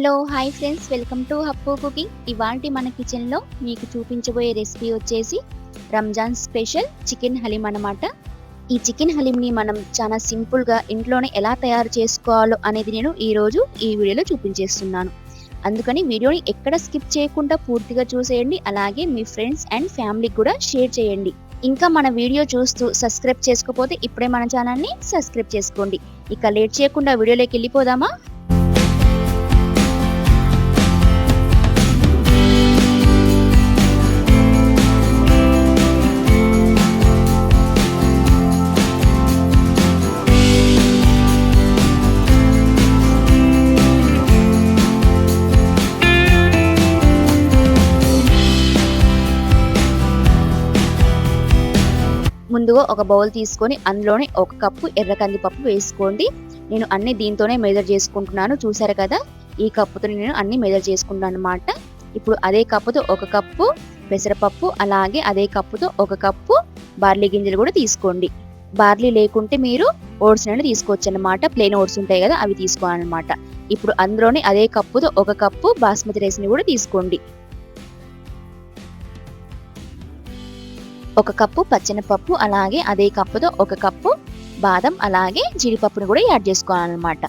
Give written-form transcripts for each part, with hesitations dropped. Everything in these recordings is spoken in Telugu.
Hello hi friends, welcome to హప్పు కుకింగ్. ఇవాల్టి మన కిచెన్ లో మీకు చూపించబోయే రెసిపీ వచ్చేసి రంజాన్ స్పెషల్ చికెన్ హలీం అన్నమాట. ఈ చికెన్ హలీం ని మనం చాలా సింపుల్ గా ఇంట్లోనే ఎలా తయారు చేసుకోవాలో అనేది నేను ఈ రోజు ఈ వీడియోలో చూపించేస్తున్నాను. అందుకని వీడియోని ఎక్కడ స్కిప్ చేయకుండా పూర్తిగా చూసేయండి. అలాగే మీ ఫ్రెండ్స్ అండ్ ఫ్యామిలీకి కూడా షేర్ చేయండి. ఇంకా మన వీడియో చూస్తూ సబ్స్క్రైబ్ చేసుకోకపోతే ఇప్పుడే మన ఛానల్ ని సబ్స్క్రైబ్ చేసుకోండి. ఇక లేట్ చేయకుండా వీడియోలోకి వెళ్ళిపోదామా? ముందుగా ఒక బౌల్ తీసుకొని అందులోనే ఒక కప్పు ఎర్ర కందిపప్పు వేసుకోండి. నేను అన్ని దీంతోనే మెజర్ చేసుకుంటున్నాను. చూసారు కదా, ఈ కప్పుతో నేను అన్ని మెజర్ చేసుకుంటాను అన్నమాట. ఇప్పుడు అదే కప్పుతో ఒక కప్పు పెసరపప్పు, అలాగే అదే కప్పుతో ఒక కప్పు బార్లీ గింజలు కూడా తీసుకోండి. బార్లీ లేకుంటే మీరు ఓట్స్ అనేది తీసుకోవచ్చు అన్నమాట. ప్లెయిన్ ఓట్స్ ఉంటాయి కదా, అవి తీసుకోవాలన్నమాట. ఇప్పుడు అందులోనే అదే కప్పుతో ఒక కప్పు బాస్మతి రైస్ ని కూడా తీసుకోండి. ఒక కప్పు పచ్చెనపప్పు, అలాగే అదే కప్పుతో ఒక కప్పు బాదం, అలాగే జీడిపప్పును కూడా యాడ్ చేసుకోవాలన్నమాట.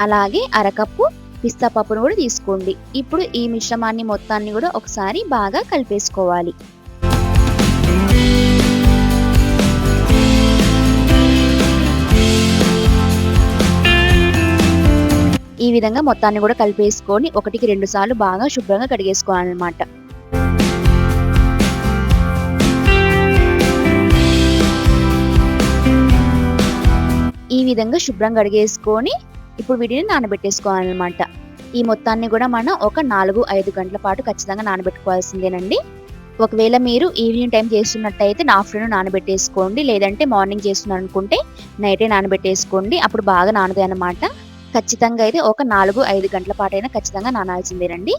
అలాగే అరకప్పు పిస్తా పప్పును కూడా తీసుకోండి. ఇప్పుడు ఈ మిశ్రమాన్ని మొత్తాన్ని కూడా ఒకసారి బాగా కలిపేసుకోవాలి. ఈ విధంగా మొత్తాన్ని కూడా కలిపేసుకొని 1-2 సార్లు బాగా శుభ్రంగా కడిగేసుకోవాలన్నమాట. ఈ విధంగా శుభ్రంగా కడిగేసుకొని ఇప్పుడు వీటిని నానబెట్టేసుకోవాలన్నమాట. ఈ మొత్తాన్ని కూడా మనం ఒక 4-5 గంటల పాటు ఖచ్చితంగా నానబెట్టుకోవాల్సిందేనండి. ఒకవేళ మీరు ఈవినింగ్ టైం చేస్తున్నట్టయితే ఆఫ్టర్నూన్ నానబెట్టేసుకోండి, లేదంటే మార్నింగ్ చేస్తున్నారు అనుకుంటే నైటే నానబెట్టేసుకోండి. అప్పుడు బాగా నానుతాయి అన్నమాట. ఖచ్చితంగా అయితే ఒక 4-5 గంటల పాటైనా ఖచ్చితంగా నానాల్సిందేనండి.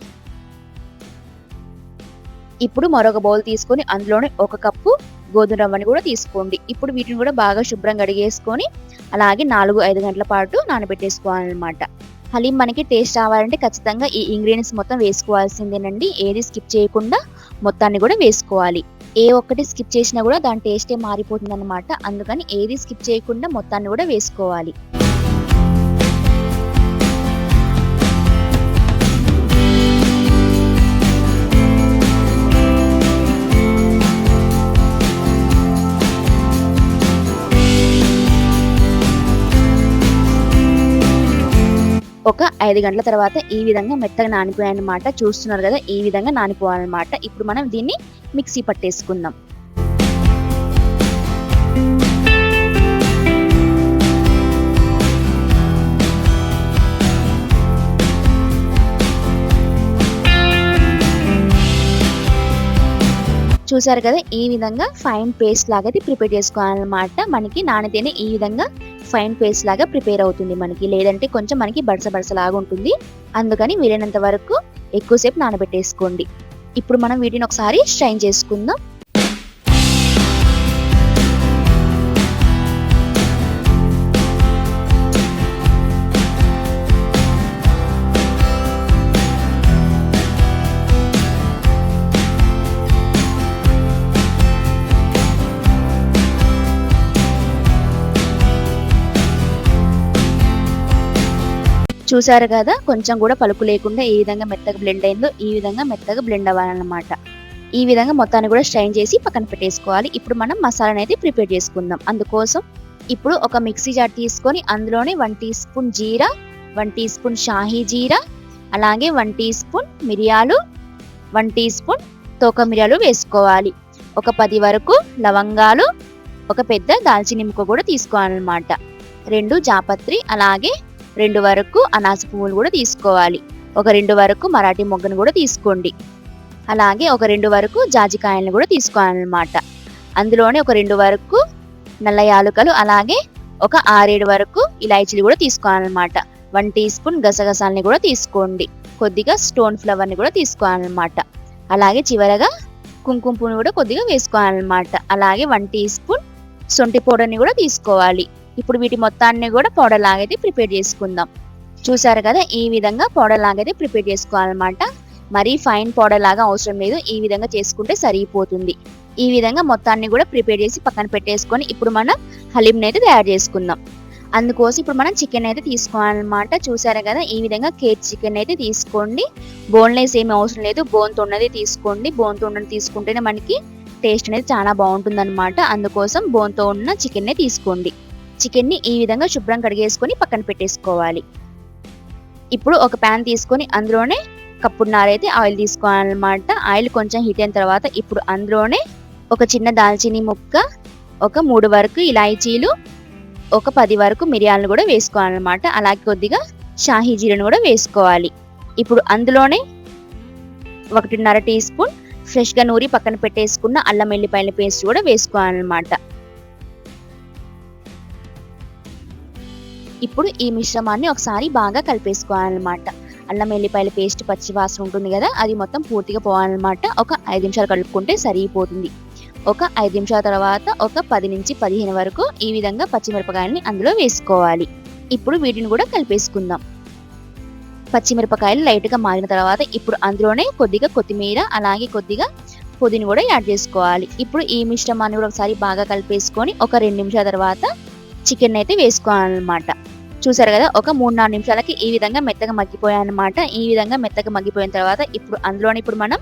ఇప్పుడు మరొక బౌల్ తీసుకొని అందులోనే ఒక కప్పు గోధుమ రవ్వని కూడా తీసుకోండి. ఇప్పుడు వీటిని కూడా బాగా శుభ్రంగా కడిగేసుకొని అలాగే 4-5 గంటల పాటు నానబెట్టేసుకోవాలన్నమాట. హలీం మనకి టేస్ట్ రావాలంటే ఖచ్చితంగా ఈ ఇంగ్రీడియంట్స్ మొత్తం వేసుకోవాల్సిందేనండి. ఏది స్కిప్ చేయకుండా మొత్తాన్ని కూడా వేసుకోవాలి. ఏ ఒక్కటి స్కిప్ చేసినా కూడా దాని టేస్టే మారిపోతుంది అన్నమాట. అందుకని ఏది స్కిప్ చేయకుండా మొత్తాన్ని కూడా వేసుకోవాలి. ఒక 5 గంటల తర్వాత ఈ విధంగా మెత్తగా నానిపోయాయన్నమాట. చూస్తున్నారు కదా, ఈ విధంగా నానిపోవాలన్నమాట. ఇప్పుడు మనం దీన్ని మిక్సీ పట్టేసుకుందాం. చూసారు కదా, ఈ విధంగా ఫైన్ పేస్ట్ లాగా ప్రిపేర్ చేసుకోవాలన్నమాట. మనకి నానితేనే ఈ విధంగా ఫైన్ పేస్ట్ లాగా ప్రిపేర్ అవుతుంది మనకి, లేదంటే కొంచెం మనకి బడస లాగా ఉంటుంది. అందుకని వీలైనంత వరకు ఎక్కువసేపు నానబెట్టేసుకోండి. ఇప్పుడు మనం వీటిని ఒకసారి స్ట్రైన్ చేసుకుందాం. చూసారు కదా, కొంచెం కూడా పలుకు లేకుండా ఏ విధంగా మెత్తగా బ్లెండ్ అయిందో ఈ విధంగా మెత్తగా బ్లెండ్ అవ్వాలన్నమాట. ఈ విధంగా మొత్తాన్ని కూడా స్ట్రైన్ చేసి పక్కన పెట్టేసుకోవాలి. ఇప్పుడు మనం మసాలాని అయితే ప్రిపేర్ చేసుకుందాం. అందుకోసం ఇప్పుడు ఒక మిక్సీ జార్ తీసుకొని అందులోనే 1 టీ స్పూన్ జీరా, 1 టీ స్పూన్ షాహీ జీరా, అలాగే 1 టీ స్పూన్ మిరియాలు, 1 టీ స్పూన్ తోక మిరియాలు వేసుకోవాలి. ఒక 10 వరకు లవంగాలు, ఒక పెద్ద దాల్చిన ముక్క కూడా తీసుకోవాలన్నమాట. 2 జాపత్రి, అలాగే 2 వరకు అనాస పువ్వులు కూడా తీసుకోవాలి. ఒక 2 వరకు మరాఠీ మొగ్గను కూడా తీసుకోండి. అలాగే ఒక 2 వరకు జాజికాయలను కూడా తీసుకోవాలన్నమాట. అందులోనే ఒక 2 వరకు నల్ల యాలుకలు, అలాగే ఒక 6-7 వరకు ఇలాచీలు కూడా తీసుకోవాలన్నమాట. 1 టీ స్పూన్ గసగసాలని కూడా తీసుకోండి. కొద్దిగా స్టోన్ ఫ్లవర్ని కూడా తీసుకోవాలన్నమాట. అలాగే చివరగా కుంకుమ పువ్వుని కూడా కొద్దిగా వేసుకోవాలన్నమాట. అలాగే 1 టీ స్పూన్ శొంఠి పౌడర్ని కూడా తీసుకోవాలి. ఇప్పుడు వీటి మొత్తాన్ని కూడా పౌడర్ లాగైతే ప్రిపేర్ చేసుకుందాం. చూసారు కదా, ఈ విధంగా పౌడర్ లాగైతే ప్రిపేర్ చేసుకోవాలన్నమాట. మరీ ఫైన్ పౌడర్ లాగా అవసరం లేదు, ఈ విధంగా చేసుకుంటే సరిపోతుంది. ఈ విధంగా మొత్తాన్ని కూడా ప్రిపేర్ చేసి పక్కన పెట్టేసుకొని ఇప్పుడు మనం హలీంని అయితే తయారు చేసుకుందాం. అందుకోసం ఇప్పుడు మనం చికెన్ అయితే తీసుకోవాలన్నమాట. చూసారు కదా, ఈ విధంగా కేజీ చికెన్ అయితే తీసుకోండి. బోన్లెస్ ఏమి అవసరం లేదు, బోన్తో ఉన్నది తీసుకోండి. బోన్తో ఉన్నది తీసుకుంటేనే మనకి టేస్ట్ అనేది చాలా బాగుంటుంది అనమాట. అందుకోసం బోన్తో ఉన్న చికెన్నే తీసుకోండి. చికెన్ని ఈ విధంగా శుభ్రం కడిగేసుకొని పక్కన పెట్టేసుకోవాలి. ఇప్పుడు ఒక ప్యాన్ తీసుకొని అందులోనే కప్పున్నర అయితే ఆయిల్ తీసుకోవాలన్నమాట. ఆయిల్ కొంచెం హీట్ అయిన తర్వాత ఇప్పుడు అందులోనే ఒక చిన్న దాల్చిని ముక్క, ఒక 3 వరకు ఇలాచీలు, ఒక 10 వరకు మిరియాలను కూడా వేసుకోవాలన్నమాట. అలాగే కొద్దిగా షాహీ జీరాను కూడా వేసుకోవాలి. ఇప్పుడు అందులోనే 1.5 టీ స్పూన్ ఫ్రెష్గా నూరి పక్కన పెట్టేసుకున్న అల్లం వెల్లిపాయల పేస్ట్ కూడా వేసుకోవాలన్నమాట. ఇప్పుడు ఈ మిశ్రమాన్ని ఒకసారి బాగా కలిపేసుకోవాలన్నమాట. అల్లం వెల్లిపాయల పేస్ట్ పచ్చి వాసన ఉంటుంది కదా, అది మొత్తం పూర్తిగా పోవాలన్నమాట. ఒక 5 నిమిషాలు కలుపుకుంటే సరిపోతుంది. ఒక 5 నిమిషాల తర్వాత ఒక 10 నుంచి 15 వరకు ఈ విధంగా పచ్చిమిరపకాయలని అందులో వేసుకోవాలి. ఇప్పుడు వీటిని కూడా కలిపేసుకుందాం. పచ్చిమిరపకాయలు లైట్గా మారిన తర్వాత ఇప్పుడు అందులోనే కొద్దిగా కొత్తిమీర, అలాగే కొద్దిగా పుదీనా కూడా యాడ్ చేసుకోవాలి. ఇప్పుడు ఈ మిశ్రమాన్ని కూడా ఒకసారి బాగా కలిపేసుకొని ఒక 2 నిమిషాల తర్వాత చికెన్ అయితే వేసుకోవాలన్నమాట. చూసారు కదా, ఒక 3-4 నిమిషాలకి ఈ విధంగా మెత్తగా మగ్గిపోయాయన్నమాట. ఈ విధంగా మెత్తగా మగ్గిపోయిన తర్వాత ఇప్పుడు అందులోనే ఇప్పుడు మనం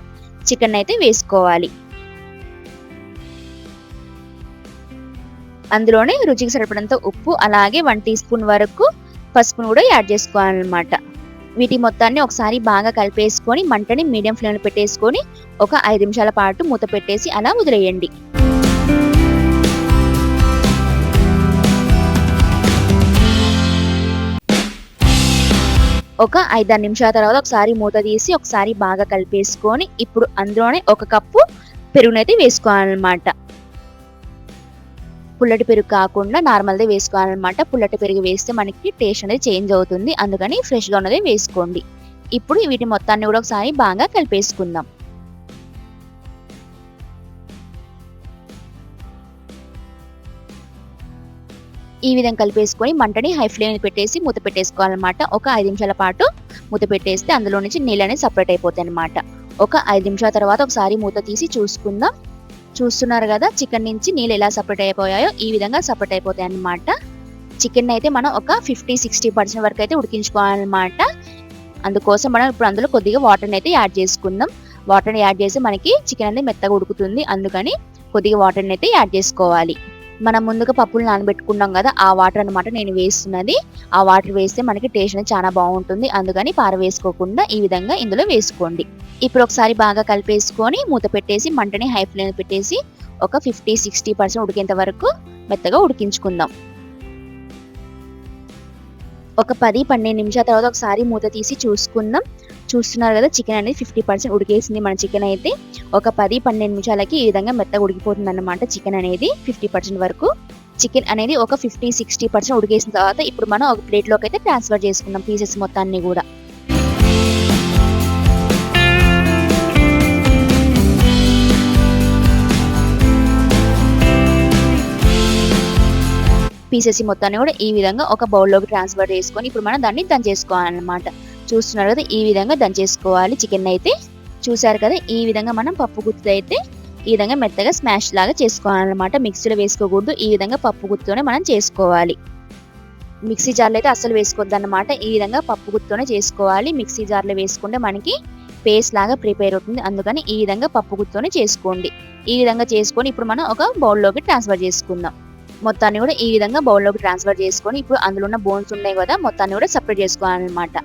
చికెన్ అయితే వేసుకోవాలి. అందులోనే రుచికి సరిపడంత ఉప్పు, అలాగే 1 టీ స్పూన్ వరకు పసుపును కూడా యాడ్ చేసుకోవాలన్నమాట. వీటి మొత్తాన్ని ఒకసారి బాగా కలిపేసుకొని మంటని మీడియం ఫ్లేమ్లో పెట్టేసుకొని ఒక 5 నిమిషాల పాటు మూత పెట్టేసి అలా వదిలేయండి. ఒక 5-6 నిమిషాల తర్వాత ఒకసారి మూత తీసి ఒకసారి బాగా కలిపేసుకొని ఇప్పుడు అందులోనే 1 కప్పు పెరుగునైతే వేసుకోవాలన్నమాట. పుల్లటి పెరుగు కాకుండా నార్మల్దే వేసుకోవాలన్నమాట. పుల్లటి పెరుగు వేస్తే మనకి టేస్ట్ అనేది చేంజ్ అవుతుంది, అందుకని ఫ్రెష్గా ఉన్నదే వేసుకోండి. ఇప్పుడు వీటి మొత్తాన్ని కూడా ఒకసారి బాగా కలిపేసుకుందాం. ఈ విధంగా కలిపేసుకొని మంటని హై ఫ్లేమ్ పెట్టేసి మూత పెట్టేసుకోవాలన్నమాట. ఒక 5 నిమిషాల పాటు మూత పెట్టేస్తే అందులో నుంచి నీళ్ళు అనేది సపరేట్ అయిపోతాయి అన్నమాట. ఒక 5 నిమిషాల తర్వాత ఒకసారి మూత తీసి చూసుకుందాం. చూస్తున్నారు కదా, చికెన్ నుంచి నీళ్ళు ఎలా సపరేట్ అయిపోయాయో ఈ విధంగా సపరేట్ అయిపోతాయి అన్నమాట. చికెన్ అయితే మనం ఒక 50-60% వరకు అయితే ఉడికించుకోవాలన్నమాట. అందుకోసం మనం ఇప్పుడు అందులో కొద్దిగా వాటర్ని అయితే యాడ్ చేసుకుందాం. వాటర్ని యాడ్ చేసి మనకి చికెన్ అనేది మెత్తగా ఉడుకుతుంది, అందుకని కొద్దిగా వాటర్ని అయితే యాడ్ చేసుకోవాలి. మనం ముందుగా పప్పులు నానబెట్టుకున్నాం కదా, ఆ వాటర్ అనమాట నేను వేస్తున్నది. ఆ వాటర్ వేస్తే మనకి టేస్ట్ అనేది చాలా బాగుంటుంది, అందుకని పారవేసుకోకుండా ఈ విధంగా ఇందులో వేసుకోండి. ఇప్పుడు ఒకసారి బాగా కలిపేసుకొని మూత పెట్టేసి మంటని హై ఫ్లేమ్ పెట్టేసి ఒక 50-60% ఉడికేంత వరకు మెత్తగా ఉడికించుకుందాం. ఒక 10-12 నిమిషాల తర్వాత ఒకసారి మూత తీసి చూసుకుందాం. చూస్తున్నారు కదా, చికెన్ అనేది 50% ఉడికేసింది. మన చికెన్ అయితే ఒక 10-12 నిమిషాలకి ఈ విధంగా మెత్తగా ఉడికిపోతుంది అన్నమాట. చికెన్ అనేది 50% వరకు. చికెన్ అనేది ఒక 50-60% ఉడికేసిన తర్వాత ఇప్పుడు మనం ఒక ప్లేట్లోకి అయితే ట్రాన్స్ఫర్ చేసుకుందాం పీసెస్ మొత్తాన్ని కూడా. పీసెస్ మొత్తాన్ని కూడా ఈ విధంగా ఒక బౌల్లోకి ట్రాన్స్ఫర్ చేసుకొని ఇప్పుడు మనం దాన్ని దంచేసుకోవాలన్నమాట. చూస్తున్నారు కదా, ఈ విధంగా దంచేసుకోవాలి చికెన్ అయితే. చూసారు కదా, ఈ విధంగా మనం పప్పు గుత్తి అయితే ఈ విధంగా మెత్తగా స్మాష్ లాగా చేసుకోవాలన్నమాట. మిక్సీలో వేసుకోకూడదు, ఈ విధంగా పప్పు గుత్తోనే మనం చేసుకోవాలి. మిక్సీ జార్లో అయితే అస్సలు వేసుకోవద్దు అన్నమాట. ఈ విధంగా పప్పు గుత్తోనే చేసుకోవాలి. మిక్సీ జార్లో వేసుకుంటే మనకి పేస్ట్ లాగా ప్రిపేర్ అవుతుంది, అందుకని ఈ విధంగా పప్పు గుత్తోనే చేసుకోండి. ఈ విధంగా చేసుకొని ఇప్పుడు మనం ఒక బౌల్లోకి ట్రాన్స్ఫర్ చేసుకుందాం. మొత్తాన్ని కూడా ఈ విధంగా బౌల్లోకి ట్రాన్స్ఫర్ చేసుకొని ఇప్పుడు అందులో ఉన్న బోన్స్ ఉన్నాయి కదా, మొత్తాన్ని కూడా సపరేట్ చేసుకోవాలన్నమాట.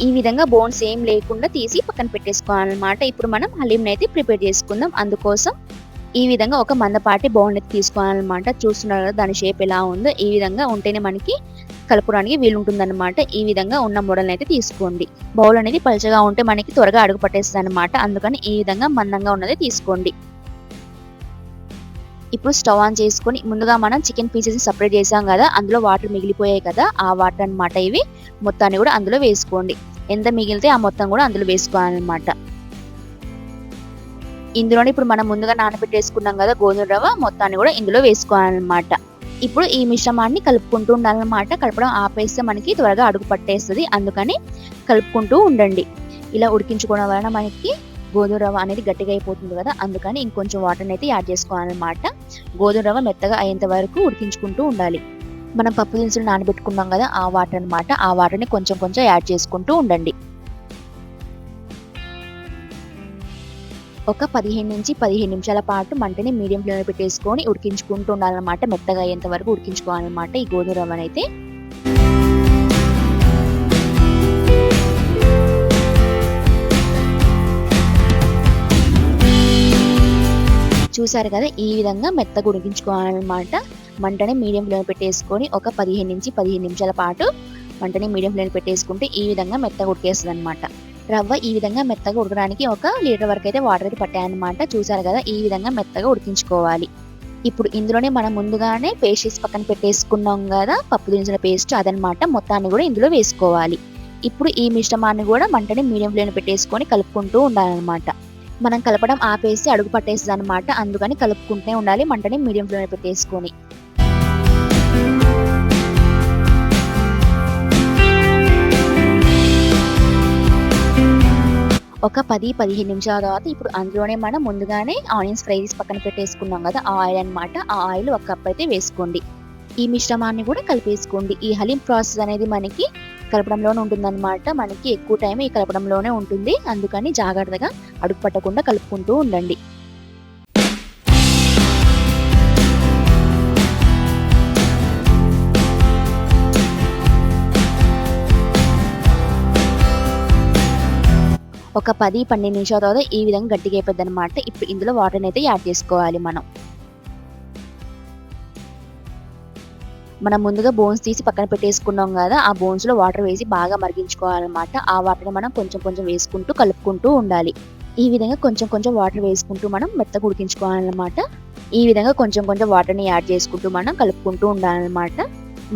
ఈ విధంగా బోన్స్ ఏం లేకుండా తీసి పక్కన పెట్టేసుకోవాలన్నమాట. ఇప్పుడు మనం హలీంని అయితే ప్రిపేర్ చేసుకుందాం. అందుకోసం ఈ విధంగా ఒక మందపాటి బౌల్ అయితే తీసుకోవాలన్నమాట. చూస్తున్నారు కదా దాని షేప్ ఎలా ఉందో, ఈ విధంగా ఉంటేనే మనకి కలుపుకోవడానికి వీలుంటుందన్నమాట. ఈ విధంగా ఉన్న మోడల్ని అయితే తీసుకోండి. బౌల్ అనేది పలుచగా ఉంటే మనకి త్వరగా అడుగు పట్టేస్తుంది అనమాట, అందుకని ఈ విధంగా మందంగా ఉన్నది తీసుకోండి. ఇప్పుడు స్టవ్ ఆన్ చేసుకొని ముందుగా మనం చికెన్ పీసెస్ సెపరేట్ చేసాం కదా, అందులో వాటర్ మిగిలిపోయాయి కదా, ఆ వాటర్ అన్నమాట ఇవి. మొత్తాన్ని కూడా అందులో వేసుకోండి. ఎంత మిగిలితే ఆ మొత్తం కూడా అందులో వేసుకోవాలన్నమాట. ఇందులోనే ఇప్పుడు మనం ముందుగా నానబెట్టేసుకున్నాం కదా గోధుమ రవ్వ, మొత్తాన్ని కూడా ఇందులో వేసుకోవాలన్నమాట. ఇప్పుడు ఈ మిశ్రమాన్ని కలుపుకుంటూ ఉండాలన్నమాట. కలపడం ఆపేస్తే మనకి త్వరగా అడుగు పట్టేస్తుంది, అందుకని కలుపుకుంటూ ఉండండి. ఇలా ఉడికించుకోవడం వలన మనకి గోధుమ రవ్వ అనేది గట్టిగా అయిపోతుంది కదా, అందుకని ఇంకొంచెం వాటర్ అయితే యాడ్ చేసుకోవాలన్నమాట. గోధుమ రవ్వ మెత్తగా అయ్యేంత వరకు ఉడికించుకుంటూ ఉండాలి. మనం పప్పు దినుసులు నానబెట్టుకున్నాం కదా, ఆ వాటర్ అన్నమాట. ఆ వాటర్ని కొంచెం కొంచెం యాడ్ చేసుకుంటూ ఉండండి. ఒక 15 నుంచి 15 నిమిషాల పాటు మంటని మీడియం ఫ్లేమ్లో పెట్టేసుకొని ఉడికించుకుంటూ ఉండాలన్నమాట. మెత్తగా అయ్యేంత వరకు ఉడికించుకోవాలన్నమాట ఈ గోధుమ రవ్వనైతే. చూసారు కదా, ఈ విధంగా మెత్తగా ఉడికించుకోవాలన్నమాట. మంటని మీడియం ఫ్లేమ్ పెట్టేసుకొని ఒక 15 నుంచి 15 నిమిషాల పాటు మంటని మీడియం ఫ్లేమ్ పెట్టేసుకుంటే ఈ విధంగా మెత్తగా ఉడికేస్తుంది అనమాట. రవ్వ ఈ విధంగా మెత్తగా ఉడకడానికి 1 లీటర్ వరకు అయితే వాటర్ అయితే పట్టాయన్నమాట. చూసారు కదా, ఈ విధంగా మెత్తగా ఉడికించుకోవాలి. ఇప్పుడు ఇందులోనే మనం ముందుగానే పేస్ట్ చేసి పక్కన పెట్టేసుకున్నాం కదా పప్పు దినుసుల పేస్ట్, అదనమాట. మొత్తాన్ని కూడా ఇందులో వేసుకోవాలి. ఇప్పుడు ఈ మిశ్రమాన్ని కూడా మంటని మీడియం ఫ్లేమ్ పెట్టేసుకొని కలుపుకుంటూ ఉండాలన్నమాట. మనం కలపడం ఆపేసి అడుగు పట్టేస్తుంది అనమాట, అందుకని కలుపుకుంటూనే ఉండాలి మంటని మీడియం ఫ్లేమ్ పెట్టేసుకొని. ఒక 10-15 నిమిషాల తర్వాత ఇప్పుడు అందులోనే మనం ముందుగానే ఆనియన్స్ ఫ్రై చేసి పక్కన పెట్టేసుకున్నాం కదా, ఆ ఆయిల్ అనమాట. ఆ ఆయిల్ 1 కప్ అయితే వేసుకోండి. ఈ మిశ్రమాన్ని కూడా కలిపేసుకోండి. ఈ హలీం ప్రాసెస్ అనేది మనకి కలపడంలోనే ఉంటుందన్నమాట. మనకి ఎక్కువ టైం ఈ కలపడంలోనే ఉంటుంది, అందుకని జాగ్రత్తగా అడుగు పట్టకుండా కలుపుకుంటూ ఉండండి. ఒక 10-12 నిమిషాల తర్వాత ఈ విధంగా గట్టిగా అయిపోద్ది అనమాట. ఇప్పుడు ఇందులో వాటర్ని అయితే యాడ్ చేసుకోవాలి. మనం ముందుగా బోన్స్ తీసి పక్కన పెట్టేసుకున్నాం కదా, ఆ బోన్స్ లో వాటర్ వేసి బాగా మరిగించుకోవాలన్నమాట. ఆ వాటర్ని మనం కొంచెం కొంచెం వేసుకుంటూ కలుపుకుంటూ ఉండాలి. ఈ విధంగా కొంచెం కొంచెం వాటర్ వేసుకుంటూ మనం మెత్తగా ఉడికించుకోవాలన్నమాట. ఈ విధంగా కొంచెం కొంచెం వాటర్ని యాడ్ చేసుకుంటూ మనం కలుపుకుంటూ ఉండాలన్నమాట.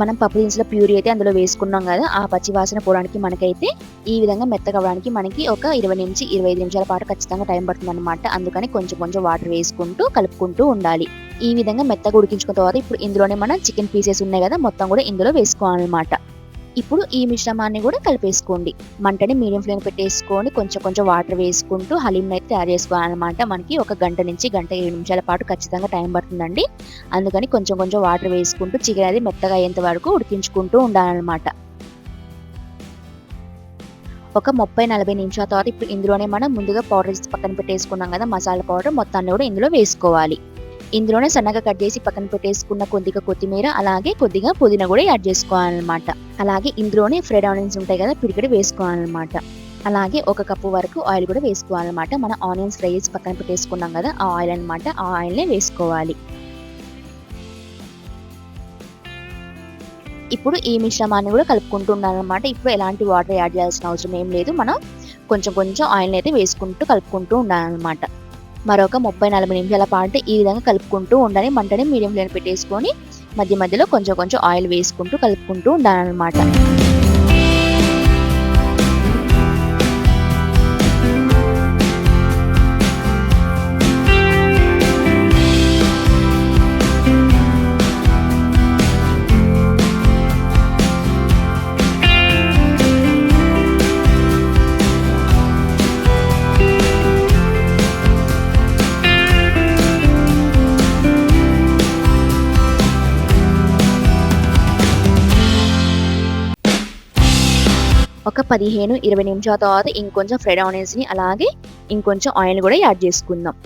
మనం పప్పు దినుసుల ప్యూరీ అయితే అందులో వేసుకున్నాం కదా, ఆ పచ్చి వాసన పోవడానికి మనకైతే ఈ విధంగా మెత్తగా అవ్వడానికి మనకి ఒక 20 నుంచి 25 నిమిషాల పాటు ఖచ్చితంగా టైం పడుతుంది అనమాట. అందుకని కొంచెం కొంచెం వాటర్ వేసుకుంటూ కలుపుకుంటూ ఉండాలి. ఈ విధంగా మెత్తగా ఉడికించుకున్న తర్వాత ఇప్పుడు ఇందులోనే మనం చికెన్ పీసెస్ ఉన్నాయి కదా, మొత్తం కూడా ఇందులో వేసుకోవాలన్నమాట. ఇప్పుడు ఈ మిశ్రమాన్ని కూడా కలిపేసుకోండి. మంటని మీడియం ఫ్లేమ్ పెట్టేసుకొని కొంచెం కొంచెం వాటర్ వేసుకుంటూ హలీంని అయితే తయారు చేసుకోవాలన్నమాట. మనకి 1 గంట నుంచి 1-7 నిమిషాల పాటు ఖచ్చితంగా టైం పడుతుందండి. అందుకని కొంచెం కొంచెం వాటర్ వేసుకుంటూ చికెన్ అది మెత్తగా అయ్యేంత వరకు ఉడికించుకుంటూ ఉండాలన్నమాట. ఒక 30-40 నిమిషాల తర్వాత ఇప్పుడు ఇందులోనే మనం ముందుగా పౌడర్ చేసి పక్కన పెట్టేసుకున్నాం కదా మసాలా పౌడర్, మొత్తాన్ని కూడా ఇందులో వేసుకోవాలి. ఇందులోనే సన్నగా కట్ చేసి పక్కన పెట్టేసుకున్న కొద్దిగా కొత్తిమీర, అలాగే కొద్దిగా పుదీనా కూడా యాడ్ చేసుకోవాలన్నమాట. అలాగే ఇందులోనే ఫ్రైడ్ ఆనియన్స్ ఉంటాయి కదా, పిడికెడు వేసుకోవాలన్నమాట. అలాగే 1 కప్పు వరకు ఆయిల్ కూడా వేసుకోవాలన్నమాట. మనం ఆనియన్స్ ఫ్రై చేసి పక్కన పెట్టేసుకున్నాం కదా, ఆ ఆయిల్ అనమాట. ఆ ఆయిల్నే వేసుకోవాలి. ఇప్పుడు ఈ మిశ్రమాన్ని కూడా కలుపుకుంటూ ఉండాలన్నమాట. ఇప్పుడు ఎలాంటి వాటర్ యాడ్ చేయాల్సిన అవసరం ఏం లేదు. మనం కొంచెం కొంచెం ఆయిల్ అయితే వేసుకుంటూ కలుపుకుంటూ ఉండాలన్నమాట. మరొక 30-40 నిమిషాల పాటు ఈ విధంగా కలుపుకుంటూ ఉండాలి. మంటని మీడియం ఫ్లేమ్ పెట్టేసుకొని మధ్య మధ్యలో కొంచెం కొంచెం ఆయిల్ వేసుకుంటూ కలుపుకుంటూ ఉండాలన్నమాట. ఒక 15-20 నిమిషాల తర్వాత ఇంకొంచెం ఫ్రైడ్ ఆనియన్స్ని అలాగే ఇంకొంచెం ఆయిల్ కూడా యాడ్ చేసుకుందాం.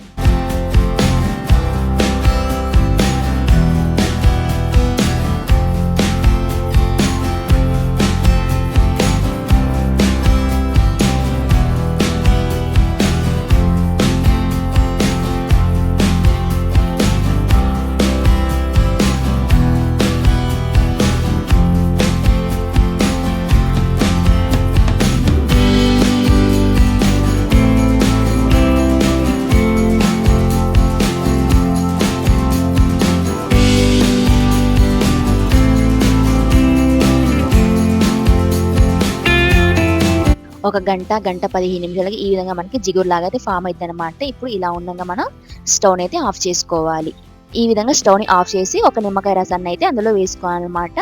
ఒక గంట 15 నిమిషాలకి ఈ విధంగా మనకి జిగురులాగా అయితే ఫామ్ అయిద్దనమాట. ఇప్పుడు ఇలా ఉండంగా మనం స్టవ్‌ని అయితే ఆఫ్ చేసుకోవాలి. ఈ విధంగా స్టవ్‌ని ఆఫ్ చేసి ఒక నిమ్మకాయ రసాన్ని అయితే అందులో వేసుకోవాలనమాట.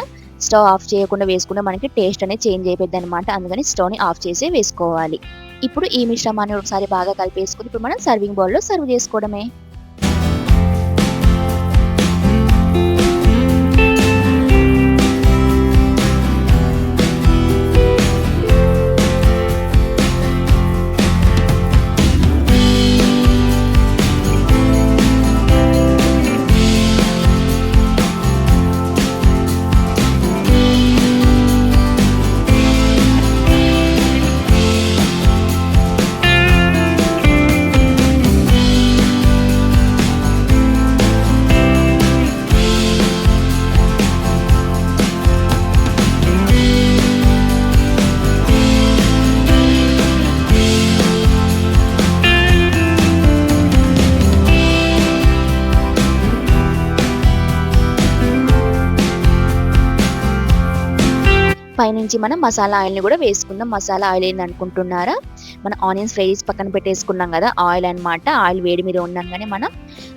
స్టవ్ ఆఫ్ చేయకుండా వేసుకుంటే మనకి టేస్ట్ అనేది చేంజ్ అయిపోద్దనమాట. అందుకని స్టవ్‌ని ఆఫ్ చేసే వేసుకోవాలి. ఇప్పుడు ఈ మిశ్రమాన్ని ఒకసారి బాగా కలిపేసుకొని ఇప్పుడు మనం సర్వింగ్ బౌల్‌లో సర్వ్ చేసుకోవడమే. పైనుంచి మనం మసాలా ఆయిల్‌ని కూడా వేసుకుందాం. మసాలా ఆయిల్ ఏందనుకుంటున్నారా? మనం ఆనియన్స్ ఫ్రై చేసి పక్కన పెట్టేసుకున్నాం కదా! ఆయిల్ అన్నమాట. ఆయిల్ వేడి మీద ఉండంగానే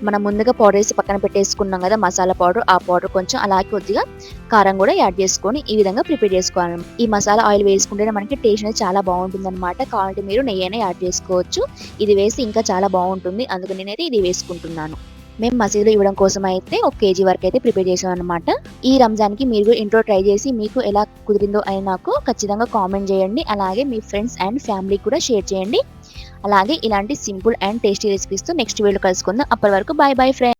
మనం ముందుగా పౌడర్ వేసి పక్కన పెట్టేసుకున్నాం కదా! మసాలా పౌడర్. ఆ పౌడర్ కొంచెం అలాగే కొద్దిగా కారం కూడా యాడ్ చేసుకొని ఈ విధంగా ప్రిపేర్ చేసుకోవాలి. ఈ మసాలా ఆయిల్ వేసుకుంటేనే మనకి టేస్ట్ అనేది చాలా బాగుంటుందన్నమాట. కావాలంటే మీరు నెయ్యి అయినా యాడ్ చేసుకోవచ్చు. ఇది వేసి ఇంకా చాలా బాగుంటుంది. అందుకని నేనైతే ఇది వేసుకుంటున్నాను. మేము మసీదులో ఇవ్వడం కోసం అయితే 1 కేజీ వరకు అయితే ప్రిపేర్ చేసామన్నమాట. ఈ రంజాన్‌కి మీరు కూడా ఇంట్లో ట్రై చేసి మీకు ఎలా కుదిరిందో అని నాకు ఖచ్చితంగా కామెంట్ చేయండి. అలాగే మీ ఫ్రెండ్స్ అండ్ ఫ్యామిలీకి కూడా షేర్ చేయండి. అలాగే ఇలాంటి సింపుల్ అండ్ టేస్టీ రెసిపీస్‌తో నెక్స్ట్ వీడియోలో కలుసుకుందాం. అప్పటి వరకు బాయ్ బాయ్ ఫ్రెండ్స్.